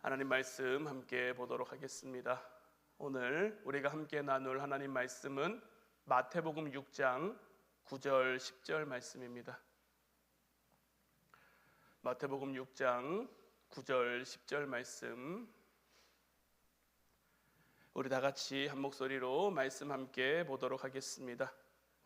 하나님 말씀 함께 보도록 하겠습니다. 오늘 우리가 함께 나눌 하나님 말씀은 마태복음 6장 9절 10절 말씀입니다. 마태복음 6장 9절 10절 말씀, 우리 다 같이 한 목소리로 말씀 함께 보도록 하겠습니다.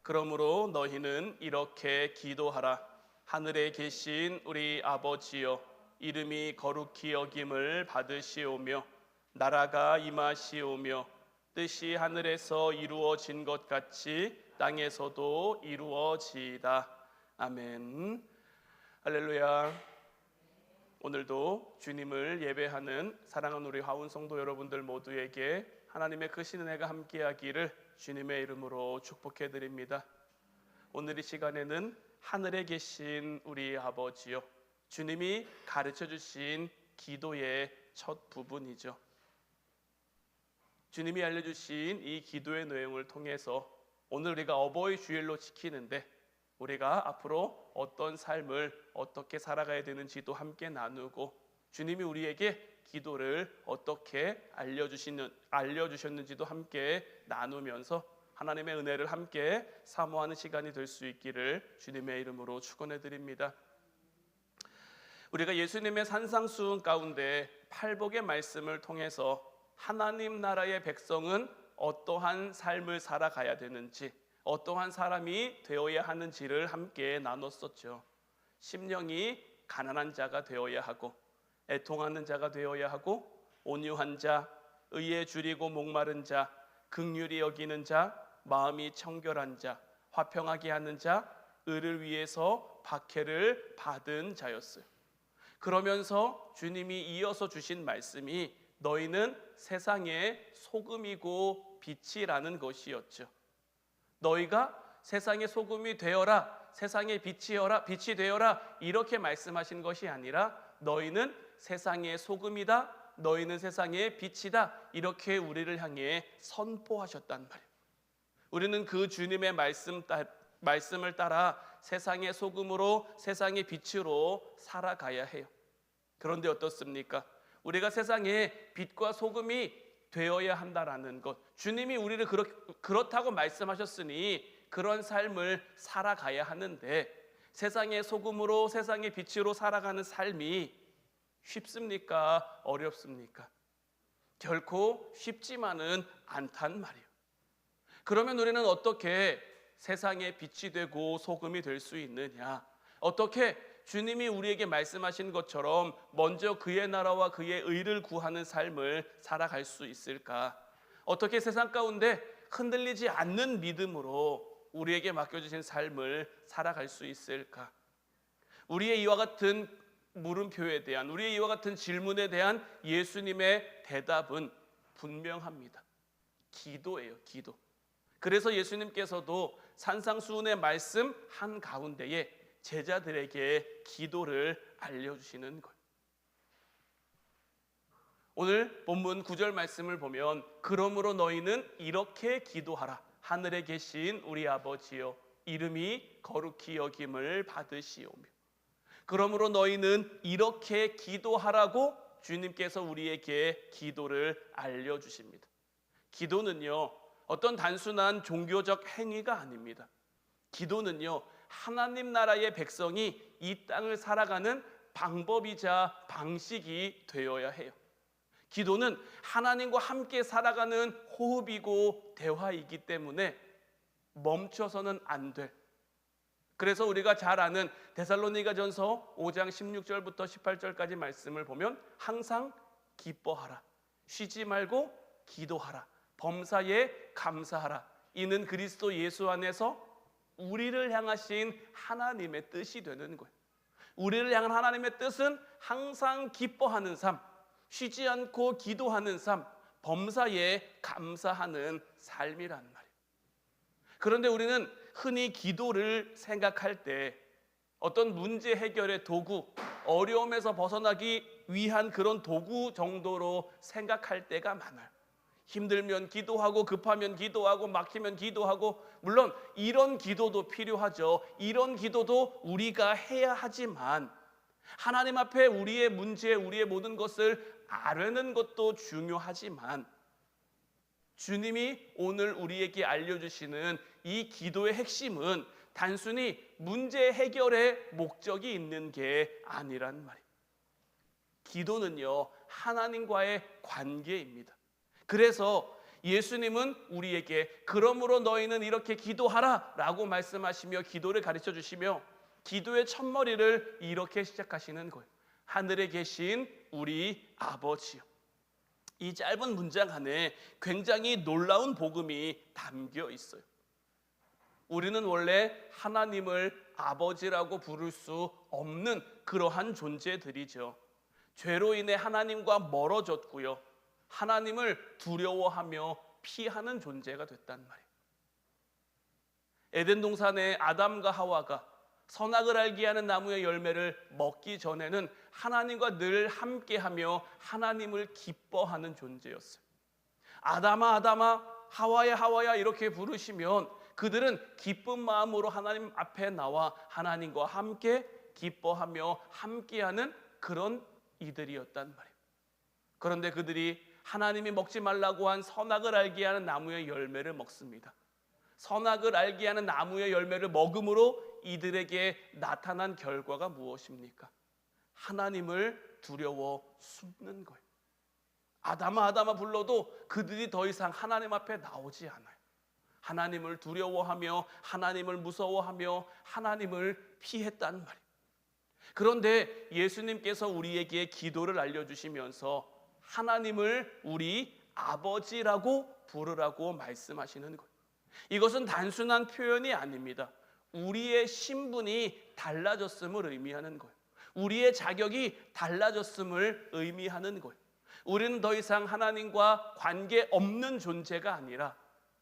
그러므로 너희는 이렇게 기도하라. 하늘에 계신 우리 아버지여, 이름이 거룩히 여김을 받으시오며 나라가 임하시오며 뜻이 하늘에서 이루어진 것 같이 땅에서도 이루어지이다. 아멘. 할렐루야. 오늘도 주님을 예배하는 사랑하는 우리 화운 성도 여러분들 모두에게 하나님의 크신 은혜가 함께하기를 주님의 이름으로 축복해 드립니다. 오늘 이 시간에는 하늘에 계신 우리 아버지요, 주님이 가르쳐 주신 기도의 첫 부분이죠. 주님이 알려주신 이 기도의 내용을 통해서 오늘 우리가 어버이 주일로 지키는데 우리가 앞으로 어떤 삶을 어떻게 살아가야 되는지도 함께 나누고, 주님이 우리에게 기도를 어떻게 알려주셨는지도 함께 나누면서 하나님의 은혜를 함께 사모하는 시간이 될 수 있기를 주님의 이름으로 축원해 드립니다. 우리가 예수님의 산상수훈 가운데 팔복의 말씀을 통해서 하나님 나라의 백성은 어떠한 삶을 살아가야 되는지, 어떠한 사람이 되어야 하는지를 함께 나눴었죠. 심령이 가난한 자가 되어야 하고, 애통하는 자가 되어야 하고, 온유한 자, 의에 줄이고 목마른 자, 긍휼히 여기는 자, 마음이 청결한 자, 화평하게 하는 자, 의를 위해서 박해를 받은 자였어요. 그러면서 주님이 이어서 주신 말씀이 너희는 세상의 소금이고 빛이라는 것이었죠. 너희가 세상의 소금이 되어라, 세상의 빛이 되어라, 이렇게 말씀하신 것이 아니라 너희는 세상의 소금이다, 너희는 세상의 빛이다, 이렇게 우리를 향해 선포하셨단 말이에요. 우리는 그 주님의 말씀을 따라 세상의 소금으로, 세상의 빛으로 살아가야 해요. 그런데 어떻습니까? 우리가 세상의 빛과 소금이 되어야 한다라는 것, 주님이 우리를 그렇다고 말씀하셨으니 그런 삶을 살아가야 하는데, 세상의 소금으로, 세상의 빛으로 살아가는 삶이 쉽습니까? 어렵습니까? 결코 쉽지만은 않단 말이에요. 그러면 우리는 어떻게 세상의 빛이 되고 소금이 될 수 있느냐? 어떻게 주님이 우리에게 말씀하신 것처럼 먼저 그의 나라와 그의 의를 구하는 삶을 살아갈 수 있을까? 어떻게 세상 가운데 흔들리지 않는 믿음으로 우리에게 맡겨주신 삶을 살아갈 수 있을까? 우리의 이와 같은 물음표에 대한, 우리의 이와 같은 질문에 대한 예수님의 대답은 분명합니다. 기도예요, 기도. 그래서 예수님께서도 산상수훈의 말씀 한가운데에 제자들에게 기도를 알려주시는 거예요. 오늘 본문 9절 말씀을 보면 그러므로 너희는 이렇게 기도하라. 하늘에 계신 우리 아버지여, 이름이 거룩히 여김을 받으시오며. 그러므로 너희는 이렇게 기도하라고 주님께서 우리에게 기도를 알려주십니다. 기도는요, 어떤 단순한 종교적 행위가 아닙니다. 기도는요, 하나님 나라의 백성이 이 땅을 살아가는 방법이자 방식이 되어야 해요. 기도는 하나님과 함께 살아가는 호흡이고 대화이기 때문에 멈춰서는 안 돼. 그래서 우리가 잘 아는 데살로니가전서 5장 16절부터 18절까지 말씀을 보면 항상 기뻐하라, 쉬지 말고 기도하라, 범사에 감사하라, 이는 그리스도 예수 안에서 우리를 향하신 하나님의 뜻이 되는 거예요. 우리를 향한 하나님의 뜻은 항상 기뻐하는 삶, 쉬지 않고 기도하는 삶, 범사에 감사하는 삶이란 말이에요. 그런데 우리는 흔히 기도를 생각할 때 어떤 문제 해결의 도구, 어려움에서 벗어나기 위한 그런 도구 정도로 생각할 때가 많아요. 힘들면 기도하고, 급하면 기도하고, 막히면 기도하고, 물론 이런 기도도 필요하죠. 이런 기도도 우리가 해야 하지만 하나님 앞에 우리의 문제, 우리의 모든 것을 아뢰는 것도 중요하지만 주님이 오늘 우리에게 알려주시는 이 기도의 핵심은 단순히 문제 해결의 목적이 있는 게 아니란 말이에요. 기도는요, 하나님과의 관계입니다. 그래서 예수님은 우리에게 그러므로 너희는 이렇게 기도하라 라고 말씀하시며 기도를 가르쳐 주시며 기도의 첫머리를 이렇게 시작하시는 거예요. 하늘에 계신 우리 아버지요. 이 짧은 문장 안에 굉장히 놀라운 복음이 담겨 있어요. 우리는 원래 하나님을 아버지라고 부를 수 없는 그러한 존재들이죠. 죄로 인해 하나님과 멀어졌고요. 하나님을 두려워하며 피하는 존재가 됐단 말이에요. 에덴 동산의 아담과 하와가 선악을 알게 하는 나무의 열매를 먹기 전에는 하나님과 늘 함께하며 하나님을 기뻐하는 존재였어요. 아담아 아담아, 하와야 하와야 이렇게 부르시면 그들은 기쁜 마음으로 하나님 앞에 나와 하나님과 함께 기뻐하며 함께하는 그런 이들이었단 말이에요. 그런데 그들이 하나님이 먹지 말라고 한 선악을 알게 하는 나무의 열매를 먹습니다. 선악을 알게 하는 나무의 열매를 먹음으로 이들에게 나타난 결과가 무엇입니까? 하나님을 두려워 숨는 거예요. 아담아 아담아 불러도 그들이 더 이상 하나님 앞에 나오지 않아요. 하나님을 두려워하며 하나님을 무서워하며 하나님을 피했단 말이에요. 그런데 예수님께서 우리에게 기도를 알려주시면서 하나님을 우리 아버지라고 부르라고 말씀하시는 거예요. 이것은 단순한 표현이 아닙니다. 우리의 신분이 달라졌음을 의미하는 거예요. 우리의 자격이 달라졌음을 의미하는 거예요. 우리는 더 이상 하나님과 관계없는 존재가 아니라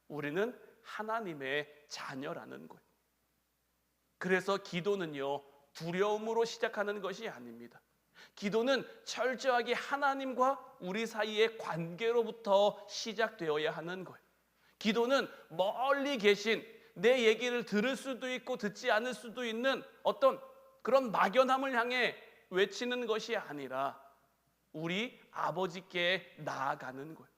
우리는 하나님의 자녀라는 거예요. 그래서 기도는요, 두려움으로 시작하는 것이 아닙니다. 기도는 철저하게 하나님과 우리 사이의 관계로부터 시작되어야 하는 거예요. 기도는 멀리 계신 내 얘기를 들을 수도 있고 듣지 않을 수도 있는 어떤 그런 막연함을 향해 외치는 것이 아니라 우리 아버지께 나아가는 거예요.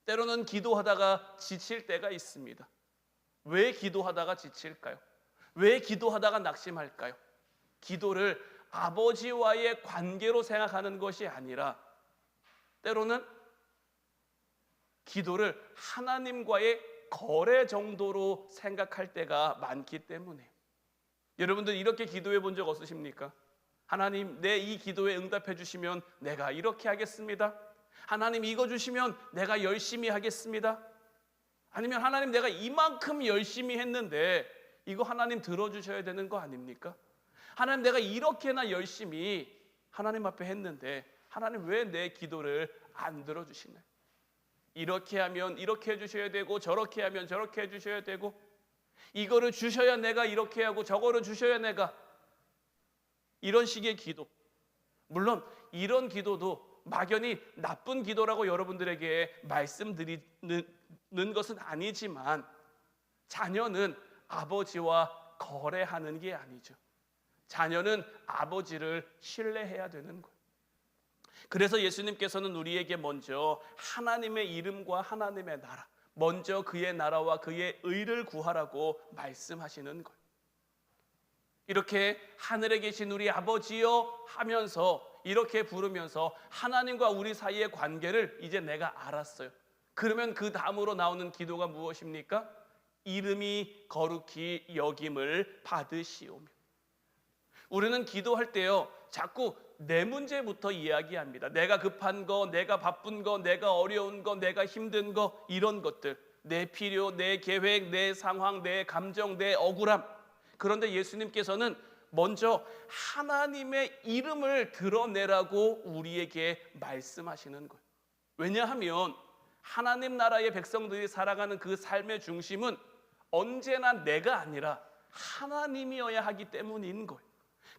때로는 기도하다가 지칠 때가 있습니다. 왜 기도하다가 지칠까요? 왜 기도하다가 낙심할까요? 기도를 아버지와의 관계로 생각하는 것이 아니라 때로는 기도를 하나님과의 거래 정도로 생각할 때가 많기 때문에 여러분들 이렇게 기도해 본 적 없으십니까? 하나님, 내 이 기도에 응답해 주시면 내가 이렇게 하겠습니다. 하나님, 이거 주시면 내가 열심히 하겠습니다. 아니면 하나님, 내가 이만큼 열심히 했는데 이거 하나님 들어주셔야 되는 거 아닙니까? 하나님, 내가 이렇게나 열심히 하나님 앞에 했는데 하나님 왜 내 기도를 안 들어주시나요? 이렇게 하면 이렇게 해주셔야 되고 저렇게 하면 저렇게 해주셔야 되고 이거를 주셔야 내가 이렇게 하고 저거를 주셔야 내가, 이런 식의 기도. 물론 이런 기도도 막연히 나쁜 기도라고 여러분들에게 말씀드리는 것은 아니지만 자녀는 아버지와 거래하는 게 아니죠. 자녀는 아버지를 신뢰해야 되는 거예요. 그래서 예수님께서는 우리에게 먼저 하나님의 이름과 하나님의 나라, 먼저 그의 나라와 그의 의를 구하라고 말씀하시는 거예요. 이렇게 하늘에 계신 우리 아버지여 하면서 이렇게 부르면서 하나님과 우리 사이의 관계를 이제 내가 알았어요. 그러면 그 다음으로 나오는 기도가 무엇입니까? 이름이 거룩히 여김을 받으시오며. 우리는 기도할 때요, 자꾸 내 문제부터 이야기합니다. 내가 급한 거, 내가 바쁜 거, 내가 어려운 거, 내가 힘든 거, 이런 것들, 내 필요, 내 계획, 내 상황, 내 감정, 내 억울함. 그런데 예수님께서는 먼저 하나님의 이름을 드러내라고 우리에게 말씀하시는 거예요. 왜냐하면 하나님 나라의 백성들이 살아가는 그 삶의 중심은 언제나 내가 아니라 하나님이어야 하기 때문인 거예요.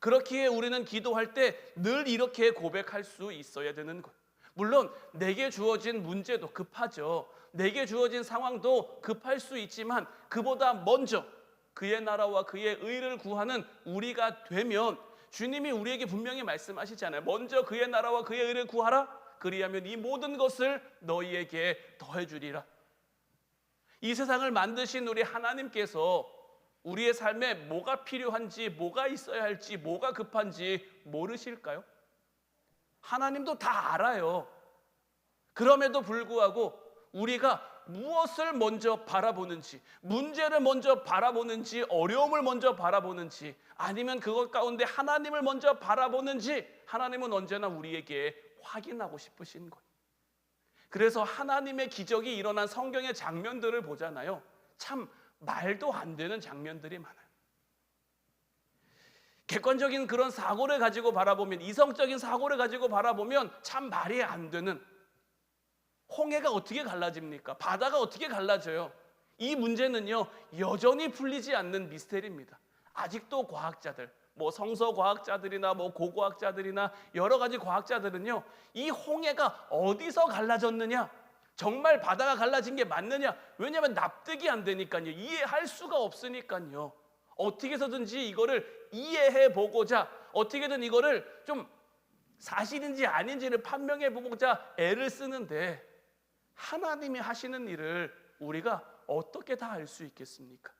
그렇기에 우리는 기도할 때 늘 이렇게 고백할 수 있어야 되는 거예요. 물론 내게 주어진 문제도 급하죠. 내게 주어진 상황도 급할 수 있지만 그보다 먼저 그의 나라와 그의 의를 구하는 우리가 되면 주님이 우리에게 분명히 말씀하시잖아요. 먼저 그의 나라와 그의 의를 구하라. 그리하면 이 모든 것을 너희에게 더해주리라. 이 세상을 만드신 우리 하나님께서 우리의 삶에 뭐가 필요한지, 뭐가 있어야 할지, 뭐가 급한지 모르실까요? 하나님도 다 알아요. 그럼에도 불구하고 우리가 무엇을 먼저 바라보는지, 문제를 먼저 바라보는지, 어려움을 먼저 바라보는지, 아니면 그것 가운데 하나님을 먼저 바라보는지, 하나님은 언제나 우리에게 확인하고 싶으신 거예요. 그래서 하나님의 기적이 일어난 성경의 장면들을 보잖아요. 참 말도 안 되는 장면들이 많아요. 객관적인 그런 사고를 가지고 바라보면, 이성적인 사고를 가지고 바라보면 참 말이 안 되는, 홍해가 어떻게 갈라집니까? 바다가 어떻게 갈라져요? 이 문제는요, 여전히 풀리지 않는 미스테리입니다. 아직도 과학자들, 성서과학자들이나 고고학자들이나 여러 가지 과학자들은요, 이 홍해가 어디서 갈라졌느냐, 정말 바다가 갈라진 게 맞느냐, 왜냐하면 납득이 안 되니까요. 이해할 수가 없으니까요. 어떻게 해서든지 이거를 이해해 보고자, 어떻게든 이거를 좀 사실인지 아닌지를 판명해 보고자 애를 쓰는데, 하나님이 하시는 일을 우리가 어떻게 다 알 수 있겠습니까?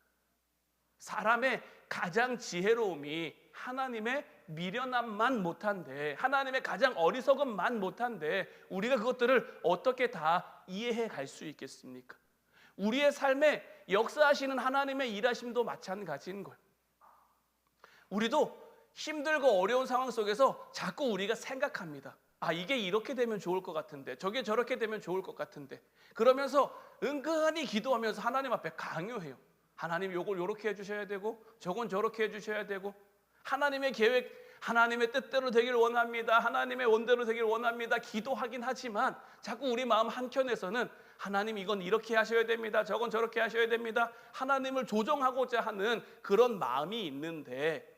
사람의 가장 지혜로움이 하나님의 미련함만 못한데, 하나님의 가장 어리석음만 못한데, 우리가 그것들을 어떻게 다 이해해 갈 수 있겠습니까? 우리의 삶에 역사하시는 하나님의 일하심도 마찬가지인 거예요. 우리도 힘들고 어려운 상황 속에서 자꾸 우리가 생각합니다. 이게 이렇게 되면 좋을 것 같은데, 저게 저렇게 되면 좋을 것 같은데, 그러면서 은근히 기도하면서 하나님 앞에 강요해요. 하나님 요걸 요렇게 해주셔야 되고, 저건 저렇게 해주셔야 되고, 하나님의 계획, 하나님의 뜻대로 되길 원합니다, 하나님의 원대로 되길 원합니다 기도하긴 하지만, 자꾸 우리 마음 한켠에서는 하나님 이건 이렇게 하셔야 됩니다, 저건 저렇게 하셔야 됩니다, 하나님을 조정하고자 하는 그런 마음이 있는데,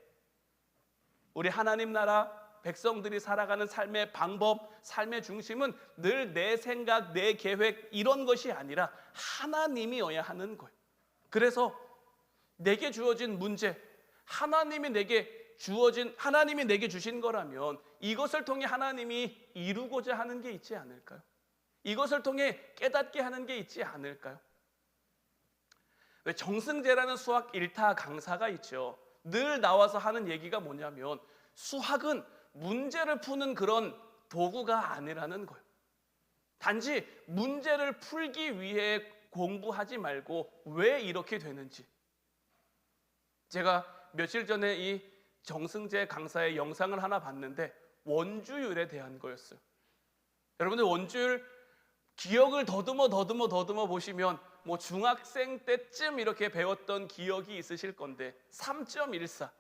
우리 하나님 나라 백성들이 살아가는 삶의 방법, 삶의 중심은 늘 내 생각, 내 계획 이런 것이 아니라 하나님이어야 하는 거예요. 그래서 내게 주어진 문제, 하나님이 내게 주신 거라면 이것을 통해 하나님이 이루고자 하는 게 있지 않을까요? 이것을 통해 깨닫게 하는 게 있지 않을까요? 왜 정승재라는 수학 1타 강사가 있죠. 늘 나와서 하는 얘기가 뭐냐면, 수학은 문제를 푸는 그런 도구가 아니라는 거예요. 단지 문제를 풀기 위해 공부하지 말고 왜 이렇게 되는지. 제가 며칠 전에 이 정승재 강사의 영상을 하나 봤는데 원주율에 대한 거였어요. 여러분들 원주율 기억을 더듬어 보시면 중학생 때쯤 이렇게 배웠던 기억이 있으실 건데 3.14.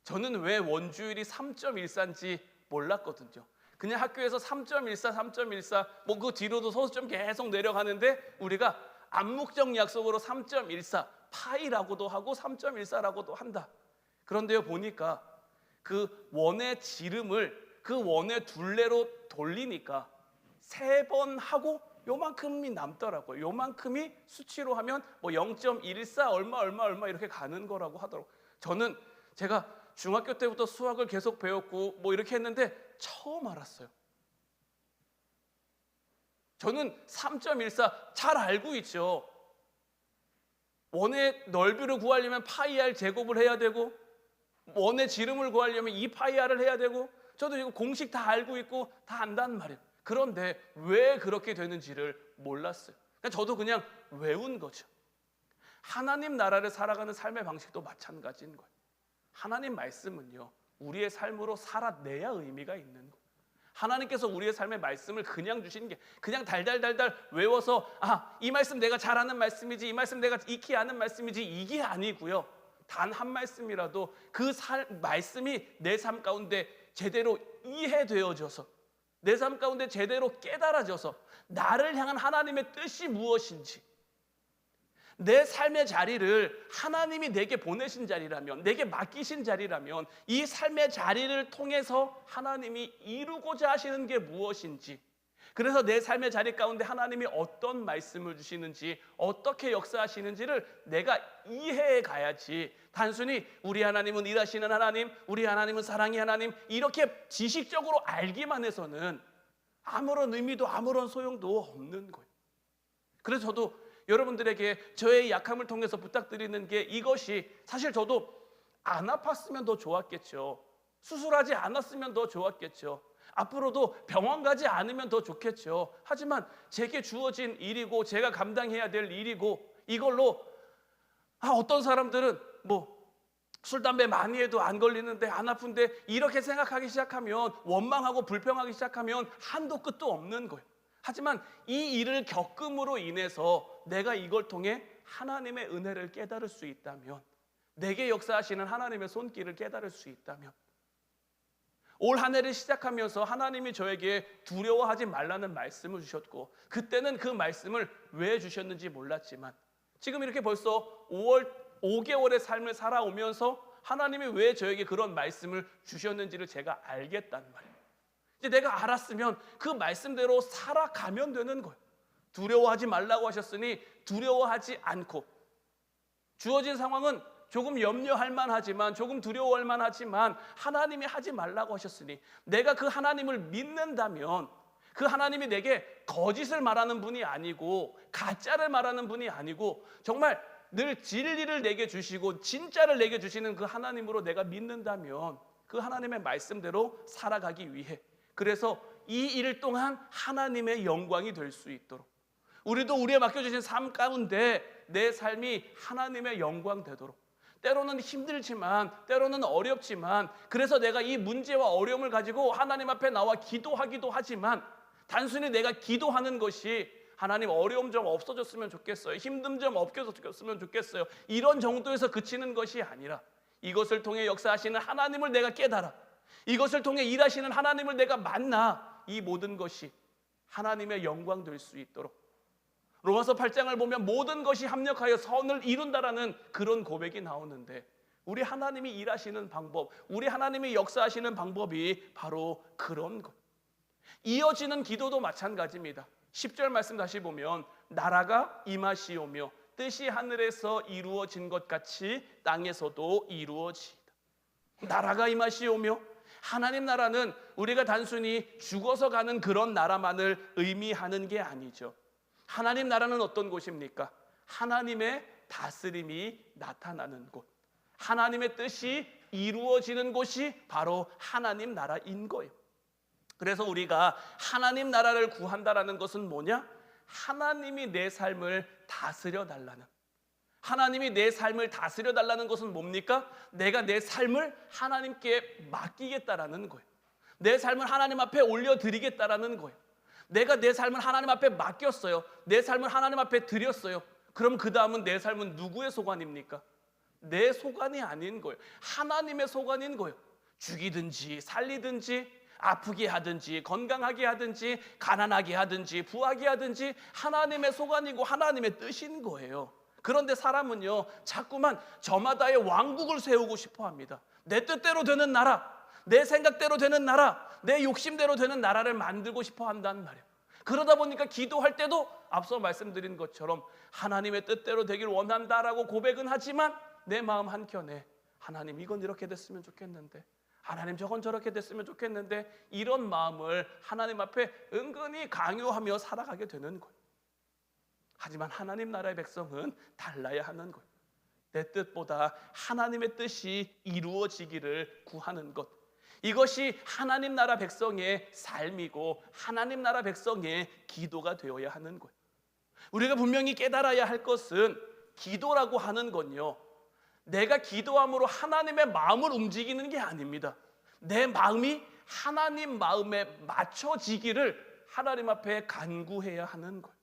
저는 왜 원주율이 3.14인지 몰랐거든요. 그냥 학교에서 3.14 그 뒤로도 소수점 계속 내려가는데 우리가 암묵적 약속으로 3.14 파이라고도 하고 3.14라고도 한다. 그런데요, 보니까 그 원의 지름을 그 원의 둘레로 돌리니까 3번 하고 요만큼이 남더라고요. 요만큼이 수치로 하면 0.14 얼마 이렇게 가는 거라고 하더라고요. 저는 제가 중학교 때부터 수학을 계속 배웠고 이렇게 했는데 처음 알았어요. 저는 3.14 잘 알고 있죠. 원의 넓이를 구하려면 파이 r 제곱을 해야 되고, 원의 지름을 구하려면 2파이 r을 해야 되고, 저도 이거 공식 다 알고 있고 다 안다는 말이에요. 그런데 왜 그렇게 되는지를 몰랐어요. 저도 그냥 외운 거죠. 하나님 나라를 살아가는 삶의 방식도 마찬가지인 거예요. 하나님 말씀은요, 우리의 삶으로 살아내야 의미가 있는 거예요. 하나님께서 우리의 삶의 말씀을 그냥 주시는 게, 그냥 달달달달 외워서 이 말씀 내가 잘 아는 말씀이지, 이 말씀 내가 익히 아는 말씀이지, 이게 아니고요. 단 한 말씀이라도 그 말씀이 내 삶 가운데 제대로 이해되어져서, 내 삶 가운데 제대로 깨달아져서 나를 향한 하나님의 뜻이 무엇인지, 내 삶의 자리를 하나님이 내게 보내신 자리라면, 내게 맡기신 자리라면 이 삶의 자리를 통해서 하나님이 이루고자 하시는 게 무엇인지, 그래서 내 삶의 자리 가운데 하나님이 어떤 말씀을 주시는지, 어떻게 역사하시는지를 내가 이해해 가야지, 단순히 우리 하나님은 일하시는 하나님, 우리 하나님은 사랑의 하나님, 이렇게 지식적으로 알기만 해서는 아무런 의미도 아무런 소용도 없는 거예요. 그래서 저도 여러분들에게 저의 약함을 통해서 부탁드리는 게 이것이, 사실 저도 안 아팠으면 더 좋았겠죠. 수술하지 않았으면 더 좋았겠죠. 앞으로도 병원 가지 않으면 더 좋겠죠. 하지만 제게 주어진 일이고 제가 감당해야 될 일이고, 이걸로 어떤 사람들은 술, 담배 많이 해도 안 걸리는데, 안 아픈데, 이렇게 생각하기 시작하면, 원망하고 불평하기 시작하면 한도 끝도 없는 거예요. 하지만 이 일을 겪음으로 인해서 내가 이걸 통해 하나님의 은혜를 깨달을 수 있다면, 내게 역사하시는 하나님의 손길을 깨달을 수 있다면, 올 한 해를 시작하면서 하나님이 저에게 두려워하지 말라는 말씀을 주셨고, 그때는 그 말씀을 왜 주셨는지 몰랐지만, 지금 이렇게 벌써 5개월의 삶을 살아오면서 하나님이 왜 저에게 그런 말씀을 주셨는지를 제가 알겠다는 말이에요. 이제 내가 알았으면 그 말씀대로 살아가면 되는 거예요. 두려워하지 말라고 하셨으니 두려워하지 않고, 주어진 상황은 조금 염려할 만하지만, 조금 두려워할 만하지만, 하나님이 하지 말라고 하셨으니 내가 그 하나님을 믿는다면, 그 하나님이 내게 거짓을 말하는 분이 아니고 가짜를 말하는 분이 아니고 정말 늘 진리를 내게 주시고 진짜를 내게 주시는 그 하나님으로 내가 믿는다면, 그 하나님의 말씀대로 살아가기 위해, 그래서 이 일 동안 하나님의 영광이 될 수 있도록, 우리도 우리에 맡겨주신 삶 가운데 내 삶이 하나님의 영광 되도록, 때로는 힘들지만, 때로는 어렵지만, 그래서 내가 이 문제와 어려움을 가지고 하나님 앞에 나와 기도하기도 하지만, 단순히 내가 기도하는 것이 하나님 어려움 좀 없어졌으면 좋겠어요, 힘듦 좀 없어졌으면 좋겠어요, 이런 정도에서 그치는 것이 아니라, 이것을 통해 역사하시는 하나님을 내가 깨달아, 이것을 통해 일하시는 하나님을 내가 만나, 이 모든 것이 하나님의 영광 될 수 있도록, 로마서 8장을 보면 모든 것이 합력하여 선을 이룬다라는 그런 고백이 나오는데, 우리 하나님이 일하시는 방법, 우리 하나님이 역사하시는 방법이 바로 그런 것. 이어지는 기도도 마찬가지입니다. 10절 말씀 다시 보면, 나라가 임하시오며 뜻이 하늘에서 이루어진 것 같이 땅에서도 이루어지이다. 나라가 임하시오며, 하나님 나라는 우리가 단순히 죽어서 가는 그런 나라만을 의미하는 게 아니죠. 하나님 나라는 어떤 곳입니까? 하나님의 다스림이 나타나는 곳, 하나님의 뜻이 이루어지는 곳이 바로 하나님 나라인 거예요. 그래서 우리가 하나님 나라를 구한다라는 것은 뭐냐? 하나님이 내 삶을 다스려 달라는, 하나님이 내 삶을 다스려 달라는 것은 뭡니까? 내가 내 삶을 하나님께 맡기겠다라는 거예요. 내 삶을 하나님 앞에 올려드리겠다라는 거예요. 내가 내 삶을 하나님 앞에 맡겼어요. 내 삶을 하나님 앞에 드렸어요. 그럼 그 다음은 내 삶은 누구의 소관입니까? 내 소관이 아닌 거예요. 하나님의 소관인 거예요. 죽이든지 살리든지, 아프게 하든지 건강하게 하든지, 가난하게 하든지 부하게 하든지, 하나님의 소관이고 하나님의 뜻인 거예요. 그런데 사람은요, 자꾸만 저마다의 왕국을 세우고 싶어 합니다. 내 뜻대로 되는 나라, 내 생각대로 되는 나라, 내 욕심대로 되는 나라를 만들고 싶어 한다는 말이에요. 그러다 보니까 기도할 때도 앞서 말씀드린 것처럼 하나님의 뜻대로 되길 원한다라고 고백은 하지만, 내 마음 한켠에 하나님 이건 이렇게 됐으면 좋겠는데, 하나님 저건 저렇게 됐으면 좋겠는데, 이런 마음을 하나님 앞에 은근히 강요하며 살아가게 되는 거예요. 하지만 하나님 나라의 백성은 달라야 하는 거예요. 내 뜻보다 하나님의 뜻이 이루어지기를 구하는 것, 이것이 하나님 나라 백성의 삶이고 하나님 나라 백성의 기도가 되어야 하는 거예요. 우리가 분명히 깨달아야 할 것은, 기도라고 하는 건요, 내가 기도함으로 하나님의 마음을 움직이는 게 아닙니다. 내 마음이 하나님 마음에 맞춰지기를 하나님 앞에 간구해야 하는 거예요.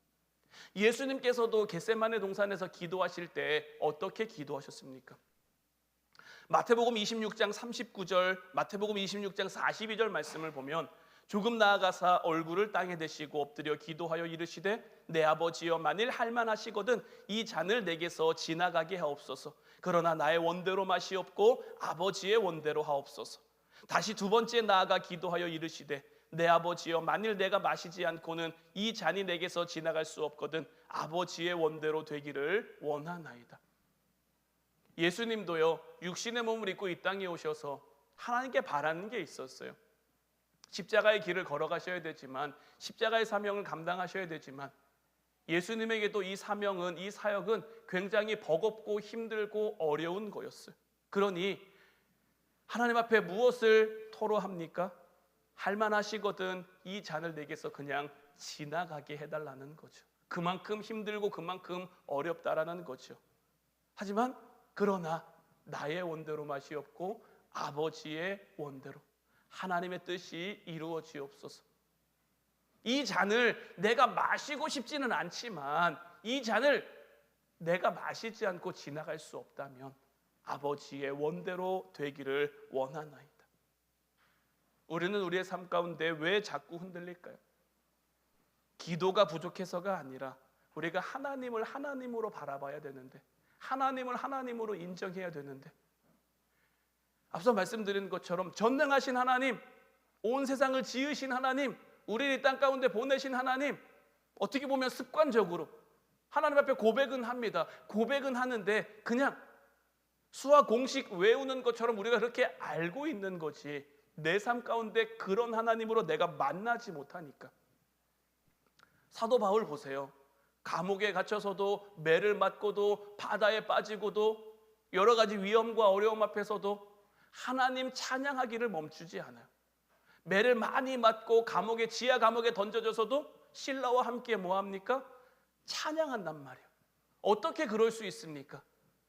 예수님께서도 겟세마네 동산에서 기도하실 때 어떻게 기도하셨습니까? 마태복음 26장 39절, 마태복음 26장 42절 말씀을 보면, 조금 나아가사 얼굴을 땅에 대시고 엎드려 기도하여 이르시되, 내 아버지여, 만일 할만하시거든 이 잔을 내게서 지나가게 하옵소서. 그러나 나의 원대로 마시옵고 아버지의 원대로 하옵소서. 다시 두 번째 나아가 기도하여 이르시되, 내 아버지여, 만일 내가 마시지 않고는 이 잔이 내게서 지나갈 수 없거든 아버지의 원대로 되기를 원하나이다. 예수님도요, 육신의 몸을 입고 이 땅에 오셔서 하나님께 바라는 게 있었어요. 십자가의 길을 걸어가셔야 되지만, 십자가의 사명을 감당하셔야 되지만, 예수님에게도 이 사명은, 이 사역은 굉장히 버겁고 힘들고 어려운 거였어요. 그러니 하나님 앞에 무엇을 토로합니까? 할만하시거든 이 잔을 내게서 그냥 지나가게 해달라는 거죠. 그만큼 힘들고 그만큼 어렵다라는 거죠. 하지만 그러나 나의 원대로 마시옵고 아버지의 원대로, 하나님의 뜻이 이루어지옵소서. 이 잔을 내가 마시고 싶지는 않지만 이 잔을 내가 마시지 않고 지나갈 수 없다면 아버지의 원대로 되기를 원하나이다. 우리는 우리의 삶 가운데 왜 자꾸 흔들릴까요? 기도가 부족해서가 아니라 우리가 하나님을 하나님으로 바라봐야 되는데, 하나님을 하나님으로 인정해야 되는데, 앞서 말씀드린 것처럼 전능하신 하나님, 온 세상을 지으신 하나님, 우리를 이 땅 가운데 보내신 하나님, 어떻게 보면 습관적으로 하나님 앞에 고백은 합니다. 고백은 하는데 그냥 수학 공식 외우는 것처럼 우리가 그렇게 알고 있는 거지, 내 삶 가운데 그런 하나님으로 내가 만나지 못하니까. 사도 바울 보세요. 감옥에 갇혀서도, 매를 맞고도, 바다에 빠지고도, 여러 가지 위험과 어려움 앞에서도 하나님 찬양하기를 멈추지 않아요. 매를 많이 맞고 감옥에, 지하 감옥에 던져져서도 신라와 함께 뭐합니까? 찬양한단 말이에요. 어떻게 그럴 수 있습니까?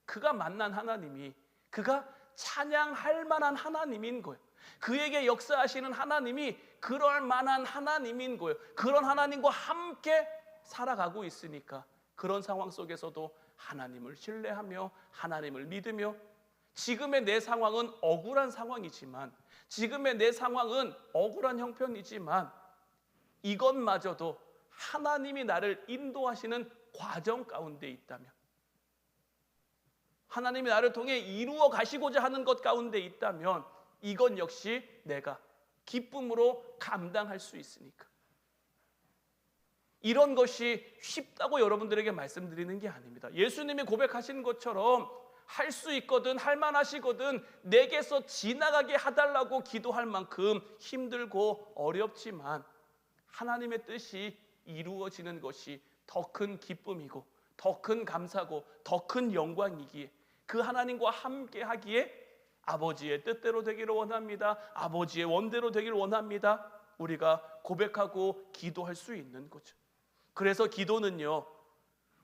그가 만난 하나님이, 그가 찬양할 만한 하나님인 거예요. 그에게 역사하시는 하나님이 그럴 만한 하나님인 거예요. 그런 하나님과 함께 살아가고 있으니까 그런 상황 속에서도 하나님을 신뢰하며 하나님을 믿으며, 지금의 내 상황은 억울한 상황이지만, 지금의 내 상황은 억울한 형편이지만, 이것마저도 하나님이 나를 인도하시는 과정 가운데 있다면, 하나님이 나를 통해 이루어 가시고자 하는 것 가운데 있다면 이건 역시 내가 기쁨으로 감당할 수 있으니까. 이런 것이 쉽다고 여러분들에게 말씀드리는 게 아닙니다. 예수님이 고백하신 것처럼 할 수 있거든, 할 만하시거든 내게서 지나가게 해달라고 기도할 만큼 힘들고 어렵지만 하나님의 뜻이 이루어지는 것이 더 큰 기쁨이고 더 큰 감사고 더 큰 영광이기에, 그 하나님과 함께 하기에 아버지의 뜻대로 되기를 원합니다. 아버지의 원대로 되기를 원합니다. 우리가 고백하고 기도할 수 있는 거죠. 그래서 기도는요,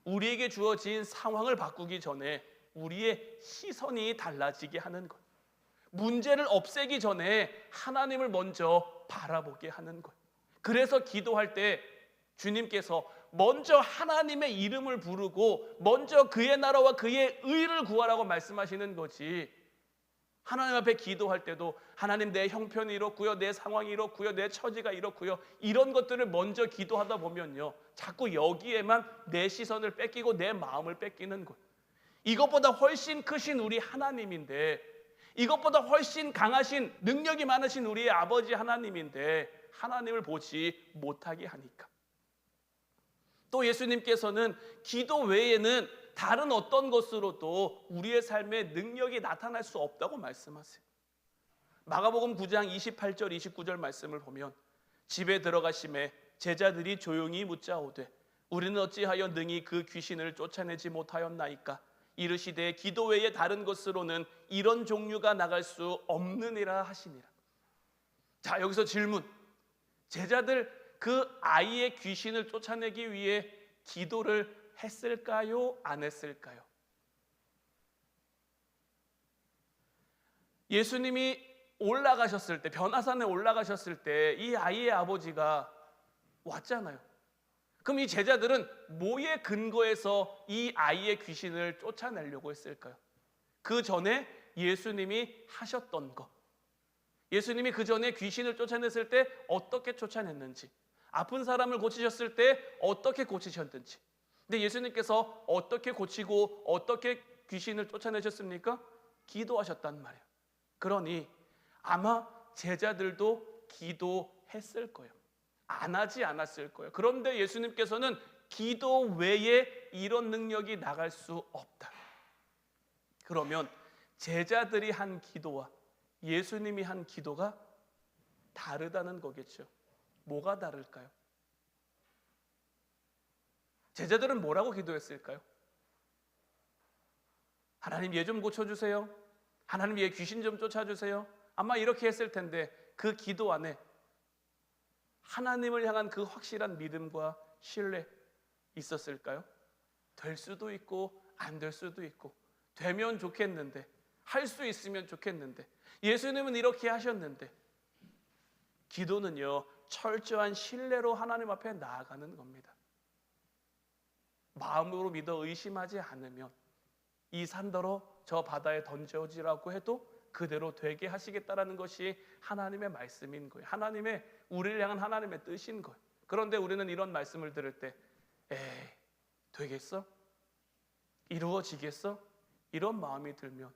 우리에게 주어진 상황을 바꾸기 전에 우리의 시선이 달라지게 하는 것, 문제를 없애기 전에 하나님을 먼저 바라보게 하는 것. 그래서 기도할 때 주님께서 먼저 하나님의 이름을 부르고 먼저 그의 나라와 그의 의를 구하라고 말씀하시는 거지, 하나님 앞에 기도할 때도 하나님 내 형편이 이렇고요, 내 상황이 이렇고요, 내 처지가 이렇고요, 이런 것들을 먼저 기도하다 보면요 자꾸 여기에만 내 시선을 뺏기고 내 마음을 뺏기는 거예요. 이것보다 훨씬 크신 우리 하나님인데, 이것보다 훨씬 강하신 능력이 많으신 우리의 아버지 하나님인데 하나님을 보지 못하게 하니까. 또 예수님께서는 기도 외에는 다른 어떤 것으로도 우리의 삶에 능력이 나타날 수 없다고 말씀하세요. 마가복음 9장 28절 29절 말씀을 보면, 집에 들어가심에 제자들이 조용히 묻자오되 우리는 어찌하여 능히 그 귀신을 쫓아내지 못하였나이까? 이르시되 기도 외에 다른 것으로는 이런 종류가 나갈 수 없느니라 하시니라. 자, 여기서 질문. 제자들 그 아이의 귀신을 쫓아내기 위해 기도를 했을까요? 안 했을까요? 예수님이 올라가셨을 때, 변화산에 올라가셨을 때 이 아이의 아버지가 왔잖아요. 그럼 이 제자들은 뭐에 근거해서 이 아이의 귀신을 쫓아내려고 했을까요? 그 전에 예수님이 하셨던 것, 예수님이 그 전에 귀신을 쫓아냈을 때 어떻게 쫓아냈는지, 아픈 사람을 고치셨을 때 어떻게 고치셨는지. 근데 예수님께서 어떻게 고치고 어떻게 귀신을 쫓아내셨습니까? 기도하셨단 말이에요. 그러니 아마 제자들도 했을 거예요. 안 하지 않았을 거예요. 그런데 예수님께서는 기도 외에 이런 능력이 나갈 수 없다. 그러면 제자들이 한 기도와 예수님이 한 기도가 다르다는 거겠죠. 뭐가 다를까요? 제자들은 뭐라고 기도했을까요? 하나님 얘 좀 고쳐주세요. 하나님 얘 귀신 좀 쫓아주세요. 아마 이렇게 했을 텐데 그 기도 안에 하나님을 향한 그 확실한 믿음과 신뢰 있었을까요? 될 수도 있고 안 될 수도 있고, 되면 좋겠는데, 할 수 있으면 좋겠는데, 예수님은 이렇게 하셨는데, 기도는요 철저한 신뢰로 하나님 앞에 나아가는 겁니다. 마음으로 믿어 의심하지 않으면 이 산더러 저 바다에 던져지라고 해도 그대로 되게 하시겠다라는 것이 하나님의 말씀인 거예요. 하나님의, 우리를 향한 하나님의 뜻인 거예요. 그런데 우리는 이런 말씀을 들을 때 에이, 되겠어? 이루어지겠어? 이런 마음이 들면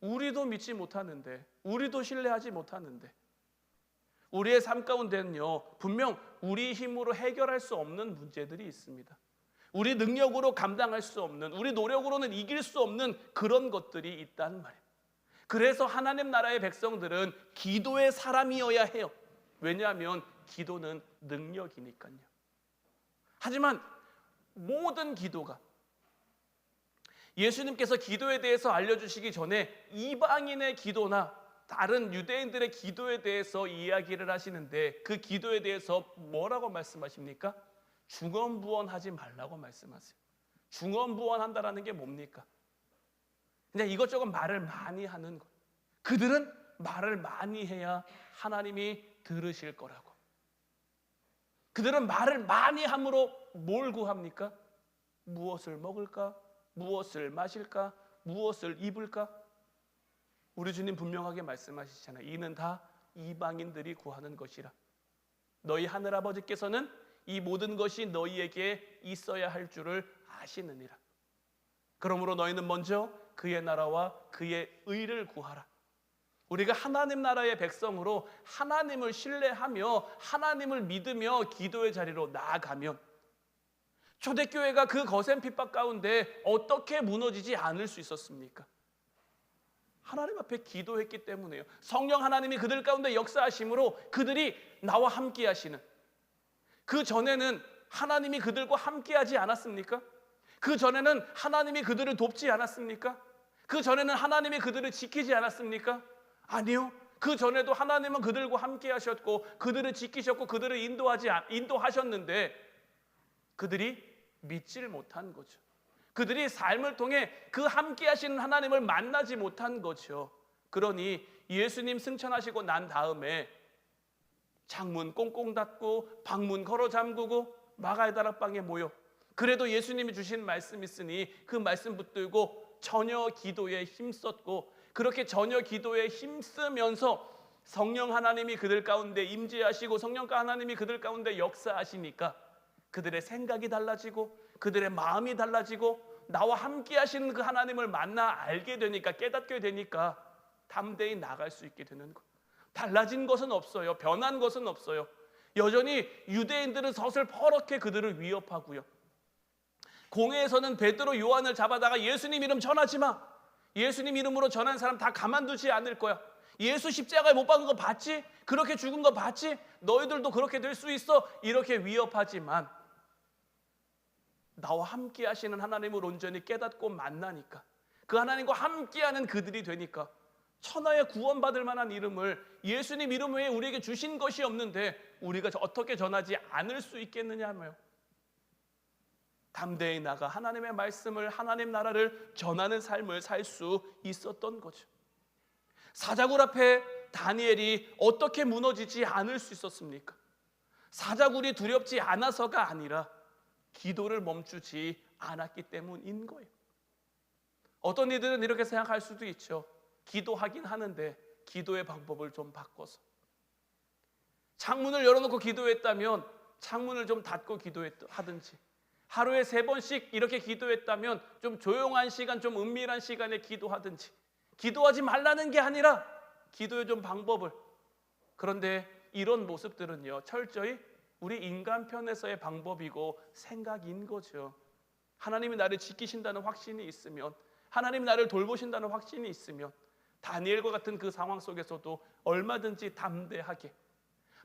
우리도 믿지 못하는데, 우리도 신뢰하지 못하는데, 우리의 삶 가운데는요 분명 우리 힘으로 해결할 수 없는 문제들이 있습니다. 우리 능력으로 감당할 수 없는, 우리 노력으로는 이길 수 없는 그런 것들이 있단 말이에요. 그래서 하나님 나라의 백성들은 기도의 사람이어야 해요. 왜냐하면 기도는 능력이니까요. 하지만 모든 기도가, 예수님께서 기도에 대해서 알려주시기 전에 이방인의 기도나 다른 유대인들의 기도에 대해서 이야기를 하시는데, 그 기도에 대해서 뭐라고 말씀하십니까? 중언부언하지 말라고 말씀하세요. 중언부언한다라는 게 뭡니까? 그냥 이것저것 말을 많이 하는 거예요. 그들은 말을 많이 해야 하나님이 들으실 거라고. 그들은 말을 많이 함으로 뭘 구합니까? 무엇을 먹을까? 무엇을 마실까? 무엇을 입을까? 우리 주님 분명하게 말씀하시잖아요. 이는 다 이방인들이 구하는 것이라. 너희 하늘아버지께서는 이 모든 것이 너희에게 있어야 할 줄을 아시느니라. 그러므로 너희는 먼저 그의 나라와 그의 의를 구하라. 우리가 하나님 나라의 백성으로 하나님을 신뢰하며 하나님을 믿으며 기도의 자리로 나아가면, 초대교회가 그 거센 핍박 가운데 어떻게 무너지지 않을 수 있었습니까? 하나님 앞에 기도했기 때문에요. 성령 하나님이 그들 가운데 역사하심으로 그들이 나와 함께 하시는, 그 전에는 하나님이 그들과 함께 하지 않았습니까? 그 전에는 하나님이 그들을 돕지 않았습니까? 그 전에는 하나님이 그들을 지키지 않았습니까? 아니요. 그 전에도 하나님은 그들과 함께 하셨고 그들을 지키셨고 그들을 인도하셨는데 그들이 믿지를 못한 거죠. 그들이 삶을 통해 그 함께 하시는 하나님을 만나지 못한 거죠. 그러니 예수님 승천하시고 난 다음에 창문 꽁꽁 닫고 방문 걸어 잠그고 마가의 다락방에 모여, 그래도 예수님이 주신 말씀 있으니 그 말씀 붙들고 전혀 기도에 힘썼고, 그렇게 전혀 기도에 힘쓰면서 성령 하나님이 그들 가운데 임재하시고 성령 하나님이 그들 가운데 역사하시니까 그들의 생각이 달라지고 그들의 마음이 달라지고 나와 함께 하시는 그 하나님을 만나 알게 되니까, 깨닫게 되니까 담대히 나갈 수 있게 되는 것. 달라진 것은 없어요. 변한 것은 없어요. 여전히 유대인들은 서슬퍼렇게 그들을 위협하고요. 공회에서는 베드로, 요한을 잡아다가 예수님 이름 전하지 마. 예수님 이름으로 전한 사람 다 가만두지 않을 거야. 예수 십자가에 못 박은 거 봤지? 그렇게 죽은 거 봤지? 너희들도 그렇게 될 수 있어. 이렇게 위협하지만 나와 함께 하시는 하나님을 온전히 깨닫고 만나니까, 그 하나님과 함께하는 그들이 되니까 천하에 구원받을 만한 이름을, 예수님 이름 외에 우리에게 주신 것이 없는데 우리가 어떻게 전하지 않을 수 있겠느냐며 담대히 나가 하나님의 말씀을, 하나님 나라를 전하는 삶을 살 수 있었던 거죠. 사자굴 앞에 다니엘이 어떻게 무너지지 않을 수 있었습니까? 사자굴이 두렵지 않아서가 아니라 기도를 멈추지 않았기 때문인 거예요. 어떤 이들은 이렇게 생각할 수도 있죠. 기도하긴 하는데 기도의 방법을 좀 바꿔서, 창문을 열어놓고 기도했다면 창문을 좀 닫고 기도하든지, 하루에 3번씩 이렇게 기도했다면 좀 조용한 시간, 좀 은밀한 시간에 기도하든지, 기도하지 말라는 게 아니라 기도의 좀 방법을. 그런데 이런 모습들은요, 철저히 우리 인간 편에서의 방법이고 생각인 거죠. 하나님이 나를 지키신다는 확신이 있으면, 하나님이 나를 돌보신다는 확신이 있으면 다니엘과 같은 그 상황 속에서도 얼마든지 담대하게,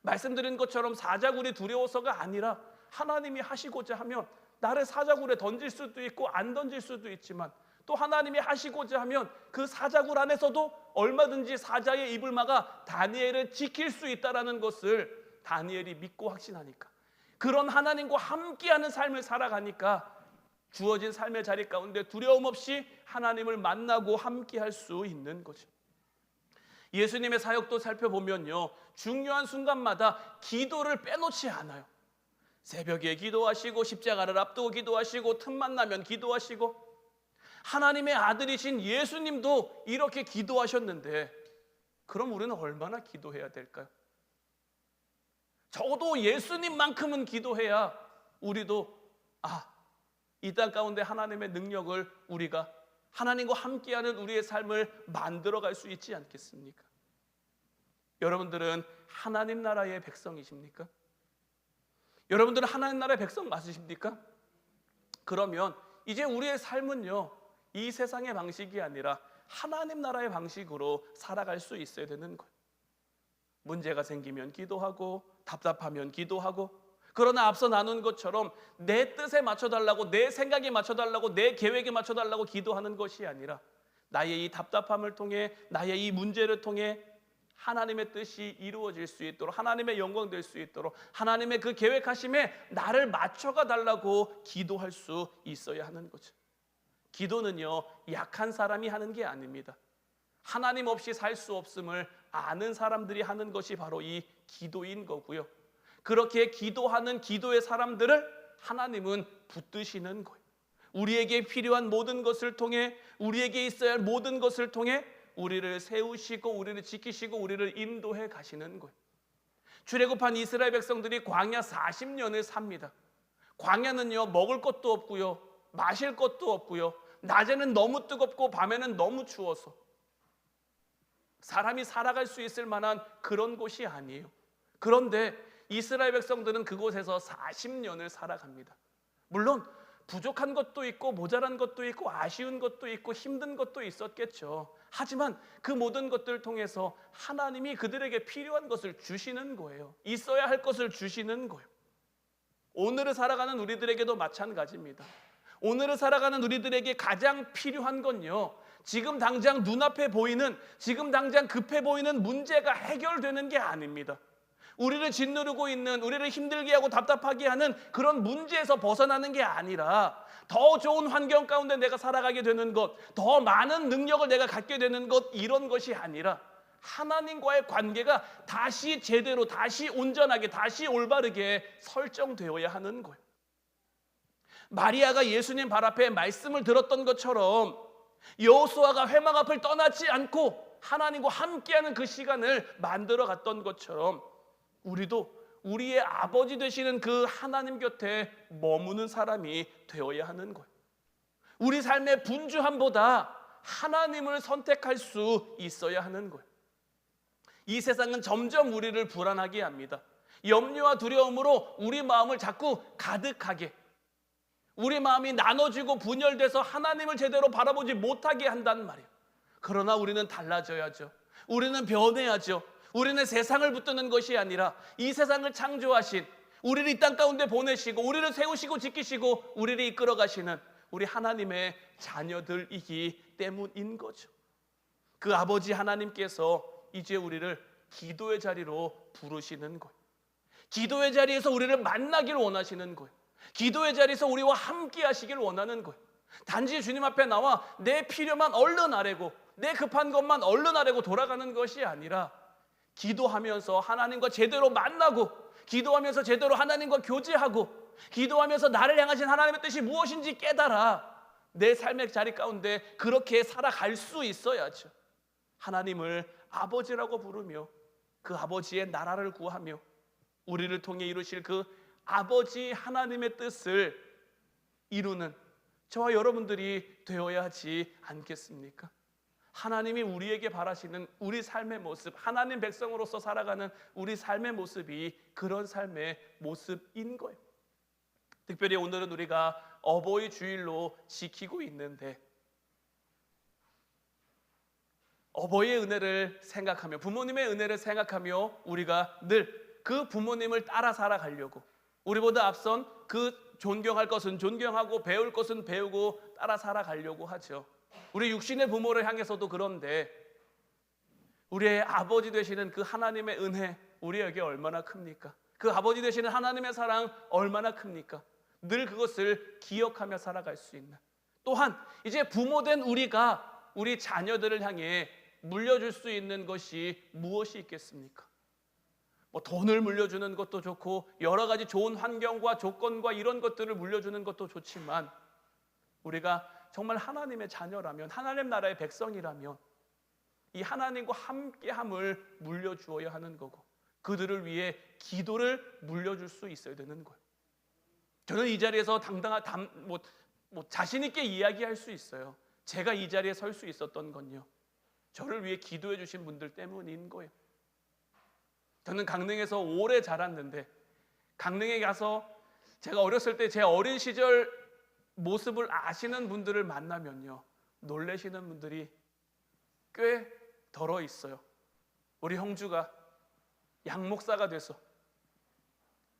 말씀드린 것처럼 사자굴이 두려워서가 아니라 하나님이 하시고자 하면 나를 사자굴에 던질 수도 있고 안 던질 수도 있지만, 또 하나님이 하시고자 하면 그 사자굴 안에서도 얼마든지 사자의 입을 막아 다니엘을 지킬 수 있다는 것을 다니엘이 믿고 확신하니까, 그런 하나님과 함께하는 삶을 살아가니까 주어진 삶의 자리 가운데 두려움 없이 하나님을 만나고 함께할 수 있는 거죠. 예수님의 사역도 살펴보면요, 중요한 순간마다 기도를 빼놓지 않아요. 새벽에 기도하시고, 십자가를 앞두고 기도하시고, 틈만 나면 기도하시고, 하나님의 아들이신 예수님도 이렇게 기도하셨는데, 그럼 우리는 얼마나 기도해야 될까요? 적어도 예수님만큼은 기도해야 우리도 이 땅 가운데 하나님의 능력을, 우리가 하나님과 함께하는 우리의 삶을 만들어갈 수 있지 않겠습니까? 여러분들은 하나님 나라의 백성이십니까? 여러분들은 하나님 나라의 백성 맞으십니까? 그러면 이제 우리의 삶은요, 이 세상의 방식이 아니라 하나님 나라의 방식으로 살아갈 수 있어야 되는 거예요. 문제가 생기면 기도하고, 답답하면 기도하고, 그러나 앞서 나눈 것처럼 내 뜻에 맞춰달라고, 내 생각에 맞춰달라고, 내 계획에 맞춰달라고 기도하는 것이 아니라 나의 이 답답함을 통해, 나의 이 문제를 통해 하나님의 뜻이 이루어질 수 있도록, 하나님의 영광 될 수 있도록 하나님의 그 계획하심에 나를 맞춰가 달라고 기도할 수 있어야 하는 거죠. 기도는요, 약한 사람이 하는 게 아닙니다. 하나님 없이 살 수 없음을 아는 사람들이 하는 것이 바로 이 기도인 거고요. 그렇게 기도하는 기도의 사람들을 하나님은 붙드시는 거예요. 우리에게 필요한 모든 것을 통해, 우리에게 있어야 할 모든 것을 통해 우리를 세우시고, 우리를 지키시고, 우리를 인도해 가시는 거예요. 출애굽한 이스라엘 백성들이 광야 40년을 삽니다. 광야는요, 먹을 것도 없고요, 마실 것도 없고요, 낮에는 너무 뜨겁고 밤에는 너무 추워서 사람이 살아갈 수 있을 만한 그런 곳이 아니에요. 그런데 이스라엘 백성들은 그곳에서 40년을 살아갑니다. 물론 부족한 것도 있고, 모자란 것도 있고, 아쉬운 것도 있고, 힘든 것도 있었겠죠. 하지만 그 모든 것들을 통해서 하나님이 그들에게 필요한 것을 주시는 거예요. 있어야 할 것을 주시는 거예요. 오늘을 살아가는 우리들에게도 마찬가지입니다. 오늘을 살아가는 우리들에게 가장 필요한 건요, 지금 당장 눈앞에 보이는, 지금 당장 급해 보이는 문제가 해결되는 게 아닙니다. 우리를 짓누르고 있는, 우리를 힘들게 하고 답답하게 하는 그런 문제에서 벗어나는 게 아니라, 더 좋은 환경 가운데 내가 살아가게 되는 것, 더 많은 능력을 내가 갖게 되는 것, 이런 것이 아니라 하나님과의 관계가 다시 제대로, 다시 온전하게, 다시 올바르게 설정되어야 하는 거예요. 마리아가 예수님 발 앞에 말씀을 들었던 것처럼 여호수아가 회막 앞을 떠나지 않고 하나님과 함께하는 그 시간을 만들어 갔던 것처럼, 우리도 우리의 아버지 되시는 그 하나님 곁에 머무는 사람이 되어야 하는 거예요. 우리 삶의 분주함보다 하나님을 선택할 수 있어야 하는 거예요. 이 세상은 점점 우리를 불안하게 합니다. 염려와 두려움으로 우리 마음을 자꾸 가득하게, 우리 마음이 나눠지고 분열돼서 하나님을 제대로 바라보지 못하게 한단 말이에요. 그러나 우리는 달라져야죠. 우리는 변해야죠. 우리는 세상을 붙드는 것이 아니라 이 세상을 창조하신, 우리를 이 땅 가운데 보내시고 우리를 세우시고 지키시고 우리를 이끌어 가시는 우리 하나님의 자녀들이기 때문인 거죠. 그 아버지 하나님께서 이제 우리를 기도의 자리로 부르시는 거예요. 기도의 자리에서 우리를 만나길 원하시는 거예요. 기도의 자리에서 우리와 함께 하시길 원하는 거예요. 단지 주님 앞에 나와 내 필요만 얼른 아뢰고, 내 급한 것만 얼른 아뢰고 돌아가는 것이 아니라, 기도하면서 하나님과 제대로 만나고, 기도하면서 제대로 하나님과 교제하고, 기도하면서 나를 향하신 하나님의 뜻이 무엇인지 깨달아 내 삶의 자리 가운데 그렇게 살아갈 수 있어야죠. 하나님을 아버지라고 부르며 그 아버지의 나라를 구하며 우리를 통해 이루실 그 아버지 하나님의 뜻을 이루는 저와 여러분들이 되어야 하지 않겠습니까? 하나님이 우리에게 바라시는 우리 삶의 모습, 하나님 백성으로서 살아가는 우리 삶의 모습이 그런 삶의 모습인 거예요. 특별히 오늘은 우리가 어버이 주일로 지키고 있는데 어버이의 은혜를 생각하며 부모님의 은혜를 생각하며 우리가 늘 그 부모님을 따라 살아가려고, 우리보다 앞선 그 존경할 것은 존경하고 배울 것은 배우고 따라 살아가려고 하죠. 우리 육신의 부모를 향해서도 그런데 우리의 아버지 되시는 그 하나님의 은혜 우리에게 얼마나 큽니까? 그 아버지 되시는 하나님의 사랑 얼마나 큽니까? 늘 그것을 기억하며 살아갈 수 있는, 또한 이제 부모된 우리가 우리 자녀들을 향해 물려줄 수 있는 것이 무엇이 있겠습니까? 뭐 돈을 물려주는 것도 좋고 여러 가지 좋은 환경과 조건과 이런 것들을 물려주는 것도 좋지만 우리가 정말 하나님의 자녀라면, 하나님 나라의 백성이라면 이 하나님과 함께함을 물려주어야 하는 거고, 그들을 위해 기도를 물려줄 수 있어야 되는 거예요. 저는 이 자리에서 자신 있게 이야기할 수 있어요. 제가 이 자리에 설 수 있었던 건요, 저를 위해 기도해 주신 분들 때문인 거예요. 저는 강릉에서 오래 자랐는데 강릉에 가서 제가 어렸을 때 제 어린 시절 모습을 아시는 분들을 만나면요, 놀라시는 분들이 꽤 덜어 있어요. 우리 형주가 양목사가 돼서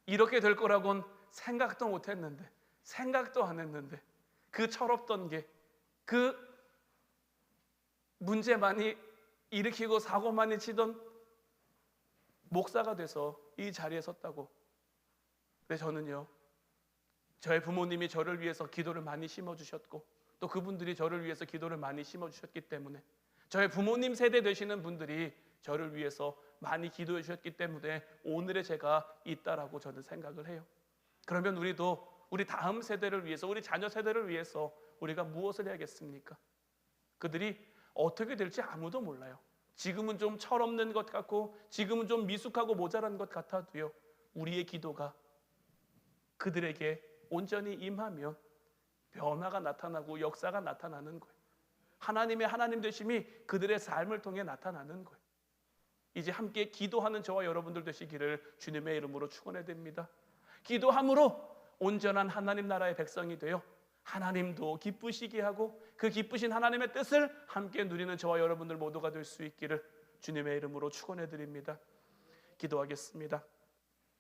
이렇게 될 거라고는 생각도 못 했는데, 생각도 안 했는데 그 철없던 게, 그 문제 많이 일으키고 사고 많이 치던 목사가 돼서 이 자리에 섰다고. 근데 저는요, 저의 부모님이 저를 위해서 기도를 많이 심어주셨고 또 그분들이 저를 위해서 기도를 많이 심어주셨기 때문에, 저의 부모님 세대 되시는 분들이 저를 위해서 많이 기도해 주셨기 때문에 오늘의 제가 있다라고 저는 생각을 해요. 그러면 우리도 우리 다음 세대를 위해서, 우리 자녀 세대를 위해서 우리가 무엇을 해야겠습니까? 그들이 어떻게 될지 아무도 몰라요. 지금은 좀 철없는 것 같고 지금은 좀 미숙하고 모자란 것 같아도요, 우리의 기도가 그들에게 온전히 임하면 변화가 나타나고 역사가 나타나는 거예요. 하나님의 하나님 되심이 그들의 삶을 통해 나타나는 거예요. 이제 함께 기도하는 저와 여러분들 되시기를 주님의 이름으로 축원해 드립니다. 기도함으로 온전한 하나님 나라의 백성이 되어 하나님도 기쁘시게 하고 그 기쁘신 하나님의 뜻을 함께 누리는 저와 여러분들 모두가 될 수 있기를 주님의 이름으로 축원해 드립니다. 기도하겠습니다.